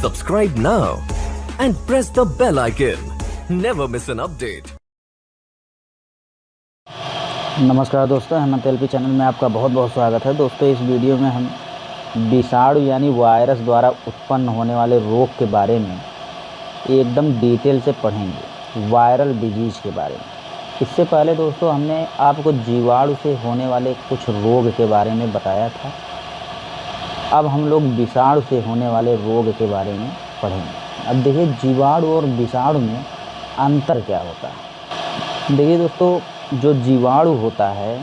Subscribe now and press the bell icon. Never miss an update. नमस्कार दोस्तों, Hemant LP channel में आपका बहुत बहुत स्वागत है। दोस्तों, इस वीडियो में हम विषाणु यानी वायरस द्वारा उत्पन्न होने वाले रोग के बारे में एकदम डिटेल से पढ़ेंगे, वायरल डिजीज़ के बारे में। इससे पहले दोस्तों हमने आपको जीवाणु से होने वाले कुछ रोग के बारे में बताया था। अब हम लोग विषाणु से होने वाले रोग के बारे में पढ़ेंगे। अब देखिए, जीवाणु और विषाणु में अंतर क्या होता है। देखिए दोस्तों, जो जीवाणु होता है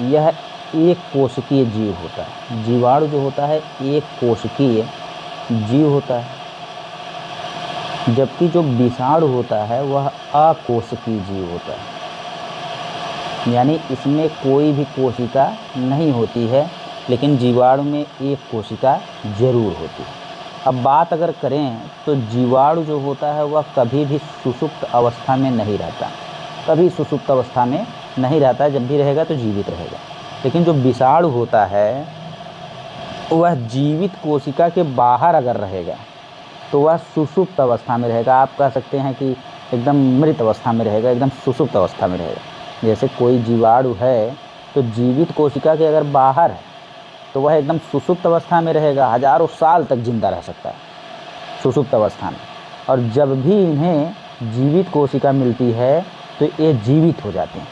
यह एक कोशिकीय जीव होता है। जीवाणु जो होता है एक कोशिकीय जीव होता है, जबकि जो विषाणु होता है वह अकोशिकीय जीव होता है। यानी इसमें कोई भी कोशिका नहीं होती है, लेकिन जीवाणु में एक कोशिका जरूर होती है। अब बात अगर करें तो जीवाणु जो होता है वह कभी भी सुषुप्त अवस्था में नहीं रहता, कभी सुषुप्त अवस्था में नहीं रहता। जब भी रहेगा तो जीवित रहेगा। लेकिन जो विषाणु होता है वह जीवित कोशिका के बाहर अगर रहेगा तो वह सुषुप्त अवस्था में रहेगा। आप कह सकते हैं कि एकदम मृत अवस्था में रहेगा, एकदम सुषुप्त अवस्था में रहेगा। जैसे कोई जीवाणु है तो जीवित कोशिका के अगर बाहर है तो वह एकदम सुषुप्त अवस्था में रहेगा, हजारों साल तक जिंदा रह सकता है सुषुप्त अवस्था में। और जब भी इन्हें जीवित कोशिका मिलती है तो ये जीवित हो जाते हैं।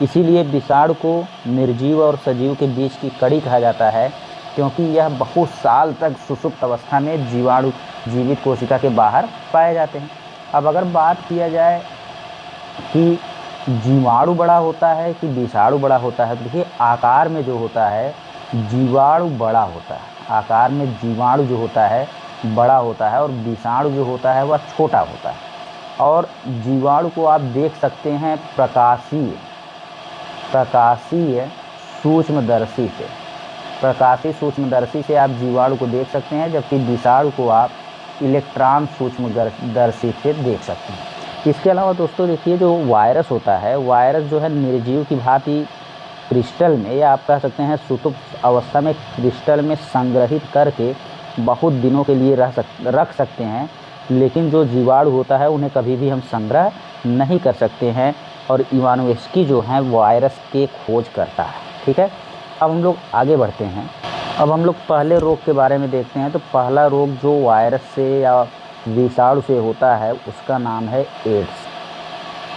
इसीलिए विषाणु को निर्जीव और सजीव के बीच की कड़ी कहा जाता है, क्योंकि यह बहुत साल तक सुषुप्त अवस्था में जीवाणु जीवित कोशिका के बाहर पाए जाते हैं। अब अगर बात किया जाए कि जीवाणु बड़ा होता है कि विषाणु बड़ा होता है, तो देखिए आकार में जो होता है जीवाणु बड़ा होता है। आकार में जीवाणु जो होता है बड़ा होता है और विषाणु जो होता है वह छोटा होता है। और जीवाणु को आप देख सकते हैं प्रकाशीय सूक्ष्मदर्शी से। प्रकाशीय सूक्ष्मदर्शी से आप जीवाणु को देख सकते हैं, जबकि विषाणु को आप इलेक्ट्रॉन सूक्ष्मदर्शी से देख सकते हैं। इसके अलावा दोस्तों देखिए, जो वायरस होता है, वायरस जो है निर्जीव की भांति क्रिस्टल में, या आप कह सकते हैं सुषुप्त अवस्था में क्रिस्टल में संग्रहित करके बहुत दिनों के लिए रख सकते हैं। लेकिन जो जीवाणु होता है उन्हें कभी भी हम संग्रह नहीं कर सकते हैं। और इवानोव्स्की जो है वायरस के खोज करता है। ठीक है, अब हम लोग आगे बढ़ते हैं। अब हम लोग पहले रोग के बारे में देखते हैं। तो पहला रोग जो वायरस से या विषाणु से होता है उसका नाम है एड्स।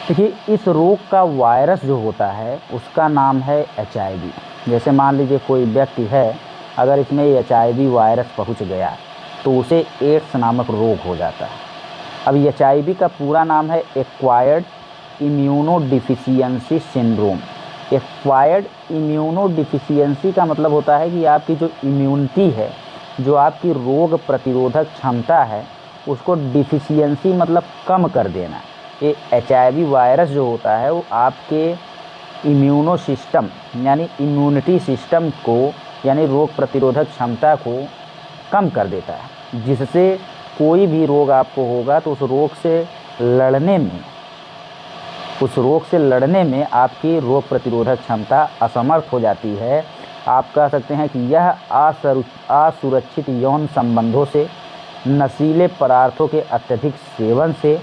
देखिए, इस रोग का वायरस जो होता है उसका नाम है HIV। जैसे मान लीजिए कोई व्यक्ति है, अगर इसमें HIV वायरस पहुंच गया तो उसे एड्स नामक रोग हो जाता है। अब HIV का पूरा नाम है acquired immunodeficiency syndrome. Acquired immunodeficiency का मतलब होता है कि आपकी जो इम्यूनिटी है, जो आपकी रोग प्रतिरोधक क्षमता है, उसको डिफिशियंसी मतलब कम कर देना। ये HIV वायरस जो होता है वो आपके इम्यूनो सिस्टम यानी इम्यूनिटी सिस्टम को, यानी रोग प्रतिरोधक क्षमता को कम कर देता है, जिससे कोई भी रोग आपको होगा तो उस रोग से लड़ने में आपकी रोग प्रतिरोधक क्षमता असमर्थ हो जाती है। आप कह सकते हैं कि यह असुरक्षित यौन संबंधों से, नशीले पदार्थों के अत्यधिक सेवन से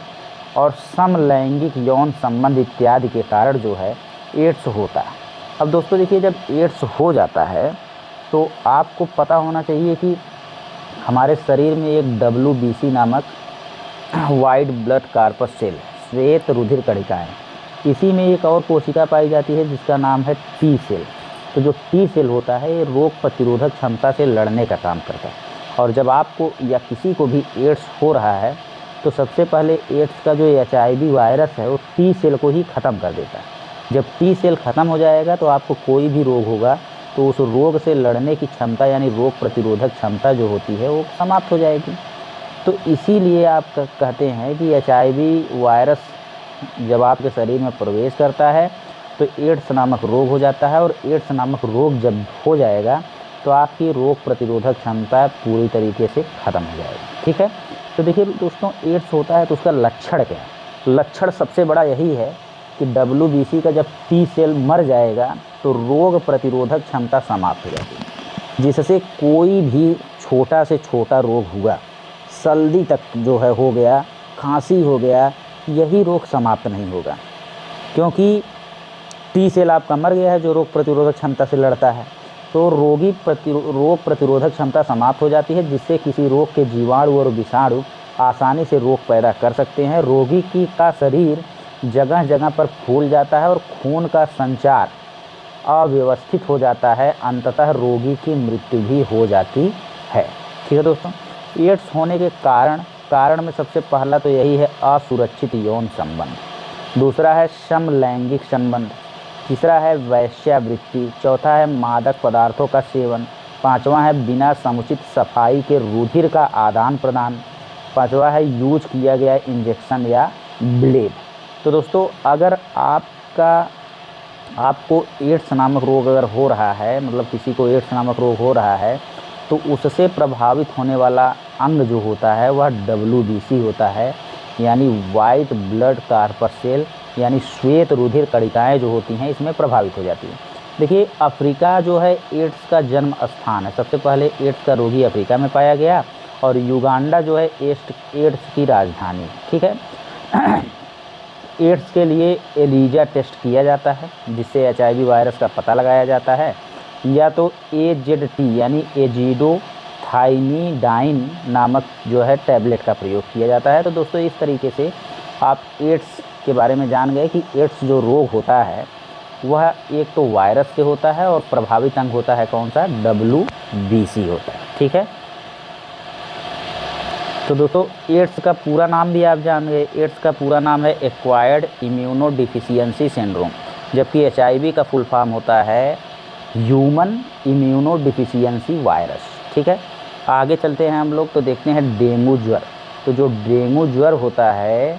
और समलैंगिक यौन संबंध इत्यादि के कारण जो है एड्स होता है। अब दोस्तों देखिए, जब एड्स हो जाता है तो आपको पता होना चाहिए कि हमारे शरीर में एक WBC नामक वाइट ब्लड कार्पस सेल, श्वेत रुधिर कणिका है। इसी में एक और कोशिका पाई जाती है जिसका नाम है T सेल। तो जो T सेल होता है ये रोग प्रतिरोधक क्षमता से लड़ने का काम करता है। और जब आपको या किसी को भी एड्स हो रहा है तो सबसे पहले एड्स का जो HIV वायरस है वो T सेल को ही ख़त्म कर देता है। जब T सेल ख़त्म हो जाएगा तो आपको कोई भी रोग होगा तो उस रोग से लड़ने की क्षमता यानी रोग प्रतिरोधक क्षमता जो होती है वो समाप्त हो जाएगी। तो इसीलिए आप कहते हैं कि HIV वायरस जब आपके शरीर में प्रवेश करता है तो एड्स नामक रोग हो जाता है। और एड्स नामक रोग जब हो जाएगा तो आपकी रोग प्रतिरोधक क्षमता पूरी तरीके से ख़त्म हो जाएगी। ठीक है, तो देखिए दोस्तों, एड्स होता है तो उसका लक्षण क्या है। लक्षण सबसे बड़ा यही है कि WBC का जब T सेल मर जाएगा तो रोग प्रतिरोधक क्षमता समाप्त हो जाती है, जिससे कोई भी छोटा से छोटा रोग हुआ सर्दी तक जो है हो गया, खांसी हो गया, यही रोग समाप्त नहीं होगा, क्योंकि टी सेल आपका मर गया है जो रोग प्रतिरोधक क्षमता से लड़ता है। तो रोग प्रतिरोधक क्षमता समाप्त हो जाती है, जिससे किसी रोग के जीवाणु और विषाणु आसानी से रोग पैदा कर सकते हैं। रोगी का शरीर जगह जगह पर फूल जाता है और खून का संचार अव्यवस्थित हो जाता है। अंततः रोगी की मृत्यु भी हो जाती है। ठीक है दोस्तों, एड्स होने के कारण में सबसे पहला तो यही है असुरक्षित यौन संबंध, दूसरा है समलैंगिक संबंध, तीसरा है वेश्यावृत्ति, चौथा है मादक पदार्थों का सेवन, पांचवा है बिना समुचित सफाई के रुधिर का आदान प्रदान, पांचवा है यूज किया गया इंजेक्शन या ब्लेड। तो दोस्तों, अगर आपको एड्स नामक रोग अगर हो रहा है, मतलब किसी को एड्स नामक रोग हो रहा है, तो उससे प्रभावित होने वाला अंग जो होता है वह WBC होता है, यानी वाइट ब्लड कॉर्पसेल, यानी श्वेत रुधिर कणिकाएँ जो होती हैं इसमें प्रभावित हो जाती है। देखिए, अफ्रीका जो है एड्स का जन्म स्थान है। सबसे पहले एड्स का रोगी अफ्रीका में पाया गया और युगांडा जो है एड्स की राजधानी। ठीक है। एड्स के लिए एलिजा टेस्ट किया जाता है, जिससे HIV वायरस का पता लगाया जाता है, या तो AZT यानी एजिडोथाइमिडाइन नामक जो है टैबलेट का प्रयोग किया जाता है। तो दोस्तों, इस तरीके से आप एड्स के बारे में जान गए कि एड्स जो रोग होता है वह एक तो वायरस से होता है और प्रभावित अंग होता है कौन सा, WBC होता है। ठीक है। तो दोस्तों, एड्स का पूरा नाम भी आप जान गए। एड्स का पूरा नाम है एक्वायर्ड इम्यूनोडिफिशियेंसी सिंड्रोम, जबकि HIV का फुल फॉर्म होता है ह्यूमन इम्यूनोडिफिशियेंसी वायरस। ठीक है। आगे चलते हैं हम लोग, तो देखते हैं डेंगू ज्वर। तो जो डेंगू ज्वर होता है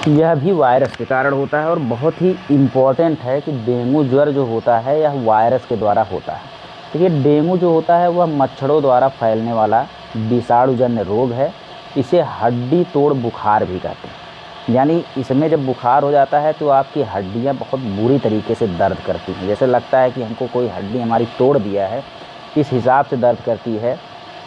यह भी वायरस के कारण होता है और बहुत ही इम्पॉर्टेंट है कि डेंगू ज्वर जो होता है यह वायरस के द्वारा होता है। देखिए, डेंगू जो होता है वह मच्छरों द्वारा फैलने वाला विषाणुजन्य रोग है। इसे हड्डी तोड़ बुखार भी कहते हैं, यानी इसमें जब बुखार हो जाता है तो आपकी हड्डियां बहुत बुरी तरीके से दर्द करती हैं, जैसे लगता है कि हमको कोई हड्डी हमारी तोड़ दिया है, इस हिसाब से दर्द करती है।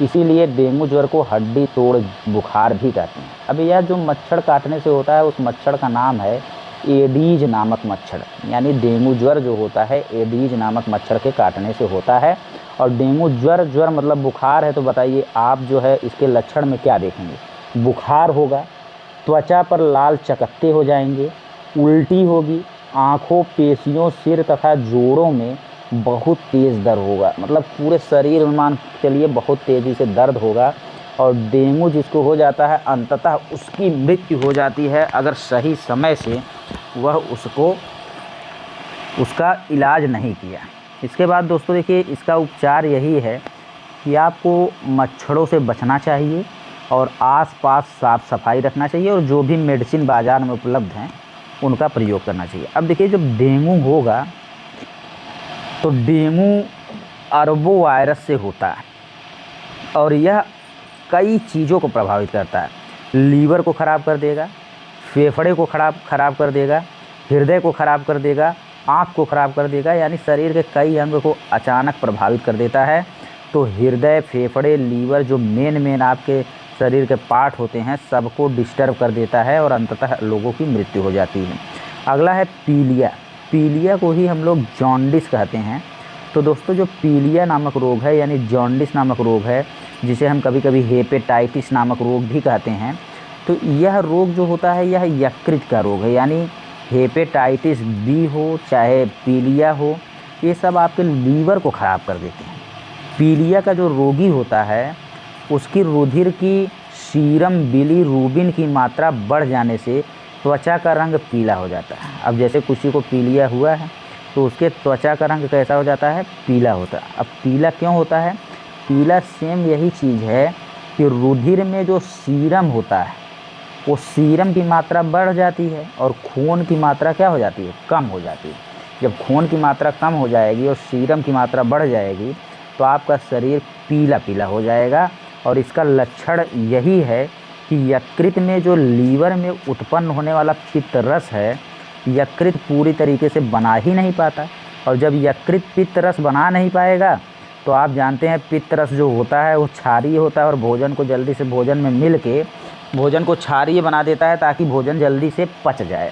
इसीलिए डेंगू ज्वर को हड्डी तोड़ बुखार भी कहते हैं। अब यह जो मच्छर काटने से होता है उस मच्छर का नाम है एडीज नामक मच्छर, यानी डेंगू ज्वर जो होता है एडीज नामक मच्छर के काटने से होता है। और डेंगू ज्वर मतलब बुखार है, तो बताइए आप जो है इसके लक्षण में क्या देखेंगे। बुखार होगा, त्वचा पर लाल चकत्ते हो जाएंगे, उल्टी होगी, आँखों, पेशियों, सिर तथा जोड़ों में बहुत तेज़ दर्द होगा, मतलब पूरे शरीर में मान चलिए बहुत तेज़ी से दर्द होगा। और डेंगू जिसको हो जाता है अंततः उसकी मृत्यु हो जाती है अगर सही समय से वह उसका इलाज नहीं किया। इसके बाद दोस्तों देखिए, इसका उपचार यही है कि आपको मच्छरों से बचना चाहिए और आसपास साफ़ सफाई रखना चाहिए और जो भी मेडिसिन बाज़ार में उपलब्ध हैं उनका प्रयोग करना चाहिए। अब देखिए, जब डेंगू होगा तो डेंगू अरबो वायरस से होता है और यह कई चीज़ों को प्रभावित करता है। लीवर को ख़राब कर देगा, फेफड़े को ख़राब कर देगा, हृदय को ख़राब कर देगा, आँख को ख़राब कर देगा, यानी शरीर के कई अंग को अचानक प्रभावित कर देता है। तो हृदय, फेफड़े, लीवर जो मेन आपके शरीर के पार्ट होते हैं सबको डिस्टर्ब कर देता है और अंततः लोगों की मृत्यु हो जाती है। अगला है पीलिया। पीलिया को ही हम लोग जॉन्डिस कहते हैं। तो दोस्तों, जो पीलिया नामक रोग है यानी जॉन्डिस नामक रोग है, जिसे हम कभी कभी हेपेटाइटिस नामक रोग भी कहते हैं, तो यह रोग जो होता है यह यकृत का रोग है, यानी हेपेटाइटिस बी हो चाहे पीलिया हो, ये सब आपके लीवर को ख़राब कर देते हैं। पीलिया का जो रोगी होता है उसकी रुधिर की सीरम बिलीरुबिन की मात्रा बढ़ जाने से त्वचा का रंग पीला हो जाता है। अब जैसे किसी को पीलिया हुआ है तो उसके त्वचा का रंग कैसा हो जाता है, पीला होता है। अब पीला क्यों होता है, पीला सेम यही चीज़ है कि रुधिर में जो सीरम होता है वो सीरम की मात्रा बढ़ जाती है और खून की मात्रा क्या हो जाती है, कम हो जाती है। जब खून की मात्रा कम हो जाएगी और सीरम की मात्रा बढ़ जाएगी तो आपका शरीर पीला पीला हो जाएगा। और इसका लक्षण यही है कि यकृत में जो लीवर में उत्पन्न होने वाला पित्त रस है, यकृत पूरी तरीके से बना ही नहीं पाता, और जब यकृत पित्त रस बना नहीं पाएगा तो आप जानते हैं पित्त रस जो होता है वो क्षारीय होता है और भोजन को जल्दी से भोजन में मिल के भोजन को क्षारीय बना देता है ताकि भोजन जल्दी से पच जाए,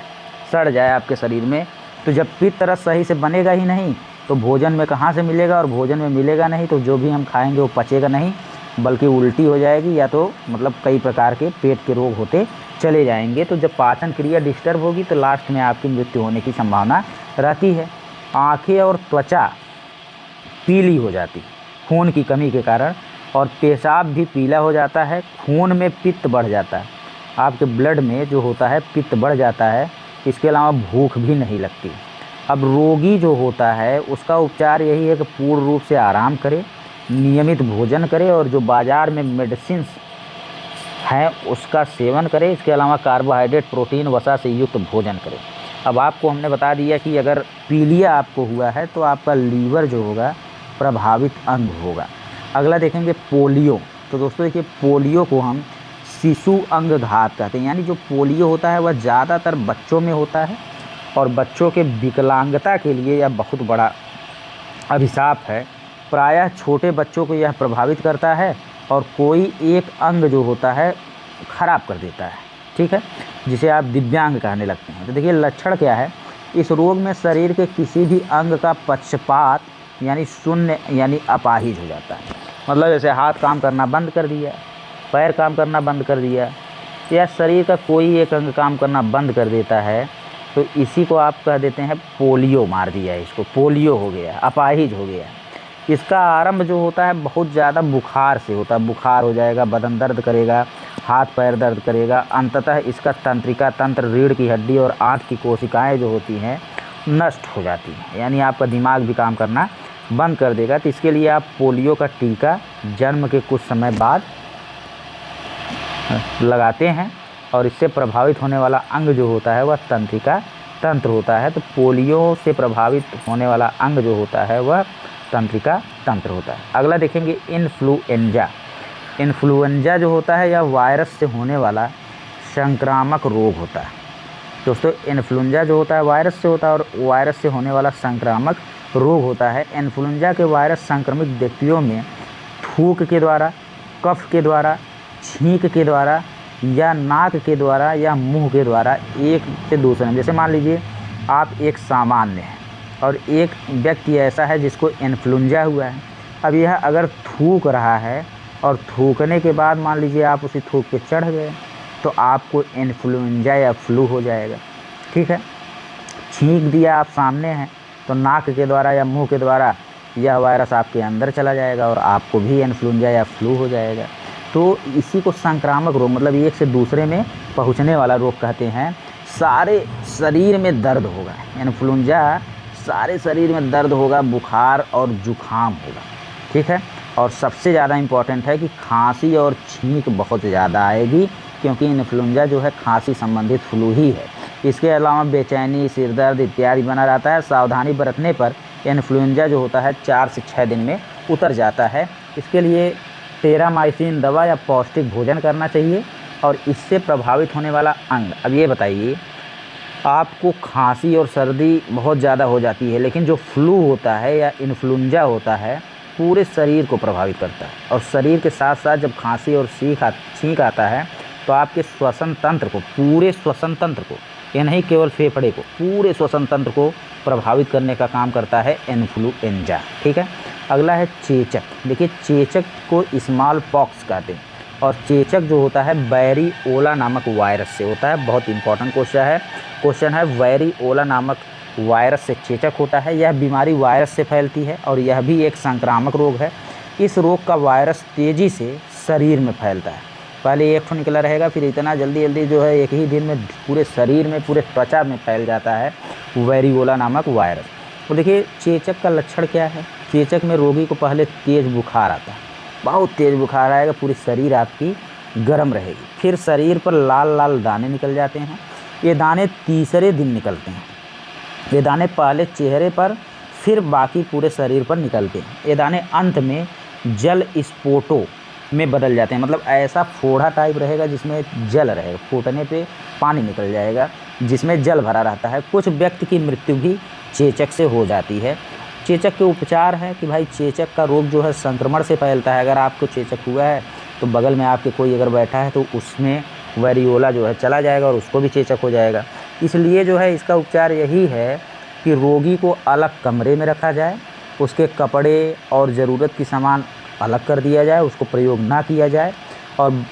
सड़ जाए आपके शरीर में। तो जब पित्त रस सही से बनेगा ही नहीं तो भोजन में कहाँ से मिलेगा, और भोजन में मिलेगा नहीं तो जो भी हम खाएंगे वो पचेगा नहीं, बल्कि उल्टी हो जाएगी या तो मतलब कई प्रकार के पेट के रोग होते चले जाएंगे। तो जब पाचन क्रिया डिस्टर्ब होगी तो लास्ट में आपकी मृत्यु होने की संभावना रहती है। आँखें और त्वचा पीली हो जाती खून की कमी के कारण, और पेशाब भी पीला हो जाता है। खून में पित्त बढ़ जाता है, आपके ब्लड में जो होता है पित्त बढ़ जाता है। इसके अलावा भूख भी नहीं लगती। अब रोगी जो होता है उसका उपचार यही है कि पूर्ण रूप से आराम करे, नियमित भोजन करे और जो बाज़ार में मेडिसिन्स हैं उसका सेवन करें। इसके अलावा कार्बोहाइड्रेट, प्रोटीन, वसा से युक्त भोजन करें। अब आपको हमने बता दिया कि अगर पीलिया आपको हुआ है तो आपका लीवर जो होगा प्रभावित अंग होगा। अगला देखेंगे पोलियो। तो दोस्तों देखिए, पोलियो को हम शिशु अंग घात कहते हैं, यानी जो पोलियो होता है वह ज़्यादातर बच्चों में होता है और बच्चों के विकलांगता के लिए यह बहुत बड़ा अभिशाप है। प्रायः छोटे बच्चों को यह प्रभावित करता है और कोई एक अंग जो होता है खराब कर देता है, ठीक है, जिसे आप दिव्यांग कहने लगते हैं। तो देखिए लक्षण क्या है, इस रोग में शरीर के किसी भी अंग का पक्षपात यानी शून्य यानी अपाहिज हो जाता है। मतलब जैसे हाथ काम करना बंद कर दिया, पैर काम करना बंद कर दिया, या शरीर का कोई एक अंग काम करना बंद कर देता है, तो इसी को आप कह देते हैं पोलियो मार दिया है, इसको पोलियो हो गया, अपाहिज हो गया। इसका आरंभ जो होता है बहुत ज़्यादा बुखार से होता है, बुखार हो जाएगा, बदन दर्द करेगा, हाथ पैर दर्द करेगा। अंततः इसका तंत्रिका तंत्र, रीढ़ की हड्डी और आँत की कोशिकाएं जो होती हैं नष्ट हो जाती हैं, यानी आपका दिमाग भी काम करना बंद कर देगा। तो इसके लिए आप पोलियो का टीका जन्म के कुछ समय बाद लगाते हैं और इससे प्रभावित होने वाला अंग जो होता है वह तंत्रिका तंत्र होता है। तो पोलियो से प्रभावित होने वाला अंग जो होता है वह तंत्रिका तंत्र होता है। अगला देखेंगे इन्फ्लुएंजा। इन्फ्लुएंजा जो होता है यह वायरस से होने वाला संक्रामक रोग होता है। दोस्तों इन्फ्लुएंजा जो होता है वायरस से होता है और वायरस से होने वाला संक्रामक रोग होता है। इन्फ्लुएंजा के वायरस संक्रमित व्यक्तियों में थूक के द्वारा, कफ के द्वारा, छींक के द्वारा या नाक के द्वारा या मुंह के द्वारा एक से दूसरे में, जैसे मान लीजिए आप एक सामान्य हैं और एक व्यक्ति ऐसा है जिसको इन्फ्लुएंजा हुआ है। अब यह अगर थूक रहा है और थूकने के बाद मान लीजिए आप उसी थूक पे चढ़ गए तो आपको इन्फ्लुएंजा या फ्लू हो जाएगा, ठीक है। छींक दिया आप सामने हैं तो नाक के द्वारा या मुंह के द्वारा यह वायरस आपके अंदर चला जाएगा और आपको भी इन्फ्लुएंजा या फ्लू हो जाएगा। तो इसी को संक्रामक रोग मतलब एक से दूसरे में पहुंचने वाला रोग कहते हैं। सारे शरीर में दर्द होगा, इन्फ्लुएंजा सारे शरीर में दर्द होगा, बुखार और जुखाम होगा, ठीक है। और सबसे ज़्यादा इम्पॉर्टेंट है कि खांसी और छींक बहुत ज़्यादा आएगी, क्योंकि इन्फ्लुएंजा जो है खांसी संबंधित फ्लू ही है। इसके अलावा बेचैनी, सिर दर्द इत्यादि बना रहता है। सावधानी बरतने पर इन्फ्लुएंजा जो होता है 4 से 6 दिन में उतर जाता है। इसके लिए टेरामाइसिन दवा या पौष्टिक भोजन करना चाहिए। और इससे प्रभावित होने वाला अंग, अब ये बताइए, आपको खांसी और सर्दी बहुत ज़्यादा हो जाती है, लेकिन जो फ्लू होता है या इन्फ्लुएंजा होता है पूरे शरीर को प्रभावित करता है। और शरीर के साथ साथ जब खांसी और छींक आता है तो आपके श्वसन तंत्र को, पूरे श्वसन तंत्र को, ये नहीं केवल फेफड़े को, पूरे श्वसन तंत्र को प्रभावित करने का काम करता है इन्फ्लुएंजा, ठीक है। अगला है चेचक। देखिए चेचक को स्मॉल पॉक्स कहते हैं और चेचक जो होता है वेरिओला नामक वायरस से होता है। बहुत इंपॉर्टेंट क्वेश्चन है वेरिओला नामक वायरस से चेचक होता है। यह बीमारी वायरस से फैलती है और यह भी एक संक्रामक रोग है। इस रोग का वायरस तेज़ी से शरीर में फैलता है। पहले एक ठो निकला रहेगा, फिर इतना जल्दी जो है एक ही दिन में पूरे शरीर में, पूरे त्वचा में फैल जाता है वेरिओला नामक वायरस। तो देखिए चेचक का लक्षण क्या है। चेचक में रोगी को पहले तेज़ बुखार आता है, बहुत तेज़ बुखार आएगा, पूरी शरीर आपकी गर्म रहेगी। फिर शरीर पर लाल लाल दाने निकल जाते हैं। ये दाने तीसरे दिन निकलते हैं। ये दाने पहले चेहरे पर फिर बाकी पूरे शरीर पर निकलते हैं। ये दाने अंत में जल स्पोटों में बदल जाते हैं, मतलब ऐसा फोड़ा टाइप रहेगा जिसमें जल रहेगा, फूटने पे पानी निकल जाएगा जिसमें जल भरा रहता है। कुछ व्यक्ति की मृत्यु भी चेचक से हो जाती है। चेचक के उपचार है कि भाई चेचक का रोग जो है संक्रमण से फैलता है। अगर आपको चेचक हुआ है तो बगल में आपके कोई अगर बैठा है तो उसमें वेरियोला जो है चला जाएगा और उसको भी चेचक हो जाएगा। इसलिए जो है इसका उपचार यही है कि रोगी को अलग कमरे में रखा जाए, उसके कपड़े और ज़रूरत की सामान अलग कर दिया जाए, उसको प्रयोग ना किया जाए और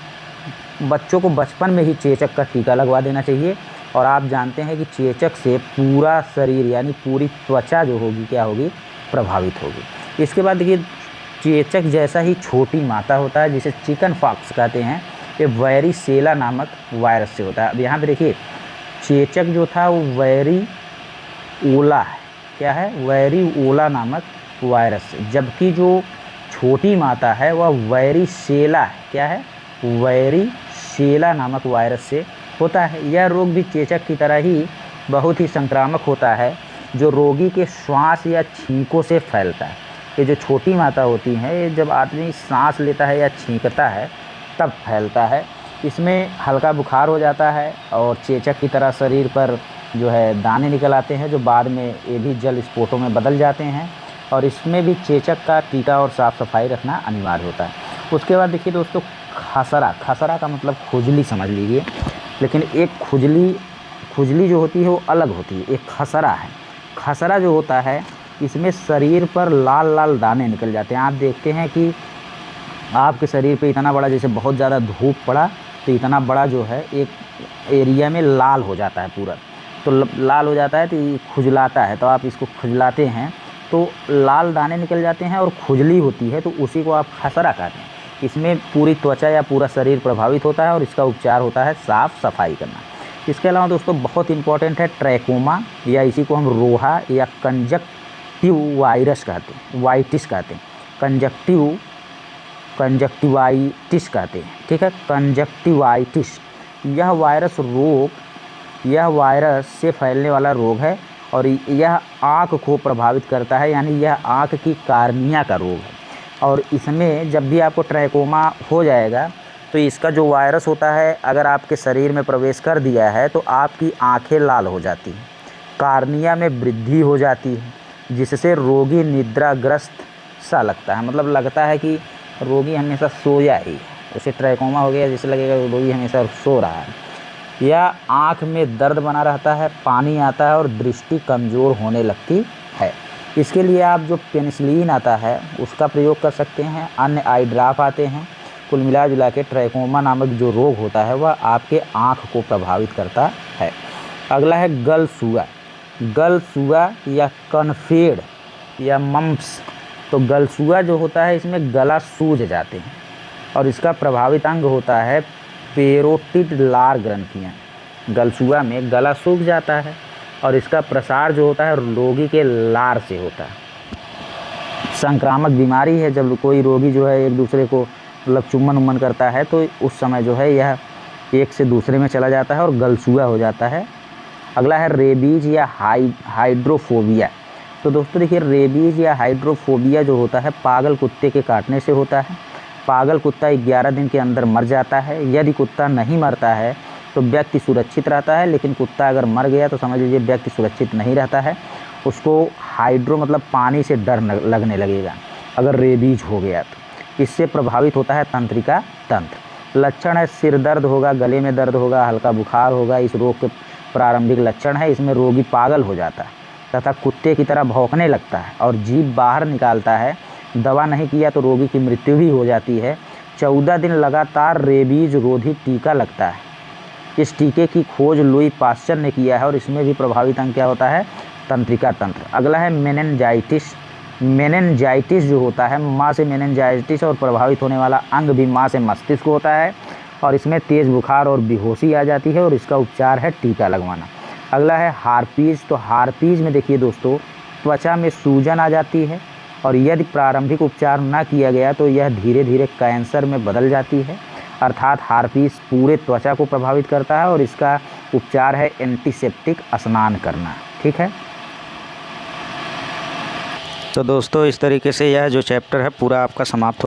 बच्चों को बचपन में ही चेचक का टीका लगवा देना चाहिए। और आप जानते हैं कि चेचक से पूरा शरीर यानी पूरी त्वचा जो होगी क्या होगी, प्रभावित होगी। इसके बाद देखिए चेचक जैसा ही छोटी माता होता है जिसे चिकन पॉक्स कहते हैं, ये वेरिसेला नामक वायरस से होता है। अब यहाँ पे देखिए चेचक जो था वो वेरिओला है, क्या है, वेरिओला नामक वायरस से, जबकि जो छोटी माता है वह वेरिसेला है, क्या है, वेरिसेला नामक वायरस से होता है। यह रोग भी चेचक की तरह ही बहुत ही संक्रामक होता है, जो रोगी के श्वास या छींकों से फैलता है। ये जो छोटी माता होती हैं, ये जब आदमी सांस लेता है या छींकता है तब फैलता है। इसमें हल्का बुखार हो जाता है और चेचक की तरह शरीर पर जो है दाने निकल आते हैं, जो बाद में ये भी जल स्फोटों में बदल जाते हैं। और इसमें भी चेचक का टीका और साफ़ सफाई रखना अनिवार्य होता है। उसके बाद देखिए दोस्तों खसरा का मतलब खुजली समझ लीजिए, लेकिन एक खुजली जो होती है वो अलग होती है, एक खसरा है। खसरा जो होता है इसमें शरीर पर लाल लाल दाने निकल जाते हैं। आप देखते हैं कि आपके शरीर पे इतना बड़ा, जैसे बहुत ज़्यादा धूप पड़ा तो इतना बड़ा जो है एक एरिया में लाल हो जाता है पूरा, तो लाल हो जाता है तो ये खुजलाता है, तो आप इसको खुजलाते हैं तो लाल दाने निकल जाते हैं और खुजली होती है, तो उसी को आप खसरा कहते हैं। इसमें पूरी त्वचा या पूरा शरीर प्रभावित होता है और इसका उपचार होता है साफ़ सफाई करना। इसके अलावा दोस्तों बहुत इंपॉर्टेंट है ट्रैकोमा, या इसी को हम रोहा या कंजक्टिवाइटिस कहते हैं, कंजक्टिवाइटिस कहते हैं, ठीक है, कंजक्टिवाइटिस। यह वायरस से फैलने वाला रोग है और यह आँख को प्रभावित करता है, यानी यह आँख की कार्निया का रोग है। और इसमें जब भी आपको ट्रैकोमा हो जाएगा तो इसका जो वायरस होता है अगर आपके शरीर में प्रवेश कर दिया है तो आपकी आंखें लाल हो जाती हैं, कार्निया में वृद्धि हो जाती है, जिससे रोगी निद्राग्रस्त सा लगता है। मतलब लगता है कि रोगी हमेशा सोया ही, उसे ट्रैकोमा हो गया जिससे लगेगा रोगी हमेशा सो रहा है। या आँख में दर्द बना रहता है, पानी आता है और दृष्टि कमज़ोर होने लगती है। इसके लिए आप जो पेनिसिलिन आता है उसका प्रयोग कर सकते हैं, अन्य आई ड्रॉप आते हैं। कुल मिला जुला के ट्रैकोमा नामक जो रोग होता है वह आपके आँख को प्रभावित करता है। अगला है गलसुआ या कनफेड या मम्प्स। तो गलसुआ जो होता है इसमें गला सूज जाते हैं और इसका प्रभावित अंग होता है पेरोटिड लार ग्रंथियाँ। गलसुआ में गला सूख जाता है और इसका प्रसार जो होता है रोगी के लार से होता है। संक्रामक बीमारी है, जब कोई रोगी जो है एक दूसरे को मतलब चुम्बन उम्बन करता है तो उस समय जो है यह एक से दूसरे में चला जाता है और गलसुआ हो जाता है। अगला है रेबीज या हाइड्रोफोबिया। तो दोस्तों देखिए रेबीज या हाइड्रोफोबिया जो होता है पागल कुत्ते के काटने से होता है। पागल कुत्ता 11 दिन के अंदर मर जाता है। यदि कुत्ता नहीं मरता है तो व्यक्ति सुरक्षित रहता है, लेकिन कुत्ता अगर मर गया तो समझ लीजिए व्यक्ति सुरक्षित नहीं रहता है। उसको हाइड्रो मतलब पानी से डर लगने लगेगा अगर रेबीज हो गया तो। इससे प्रभावित होता है तंत्रिका तंत्र। लक्षण है सिर दर्द होगा, गले में दर्द होगा, हल्का बुखार होगा। इस रोग के प्रारंभिक लक्षण है इसमें रोगी पागल हो जाता है तथा कुत्ते की तरह भौंकने लगता है और जीभ बाहर निकालता है। दवा नहीं किया तो रोगी की मृत्यु भी हो जाती है। 14 दिन लगातार रेबीज रोधी टीका लगता है। इस टीके की खोज लुई पास्चर ने किया है और इसमें भी प्रभावित अंग क्या होता है, तंत्रिका तंत्र। अगला है मेनिनजाइटिस। मेनिनजाइटिस जो होता है माँ से मेनिनजाइटिस और प्रभावित होने वाला अंग भी माँ से मस्तिष्क होता है और इसमें तेज़ बुखार और बेहोशी आ जाती है और इसका उपचार है टीका लगवाना। अगला है हार्पीज। तो हार्पीज में देखिए दोस्तों त्वचा में सूजन आ जाती है और यदि प्रारंभिक उपचार न किया गया तो यह धीरे धीरे कैंसर में बदल जाती है। अर्थात हार्पीज पूरे त्वचा को प्रभावित करता है और इसका उपचार है एंटीसेप्टिक स्नान करना। ठीक है, तो दोस्तों इस तरीके से यह जो चैप्टर है पूरा आपका समाप्त हो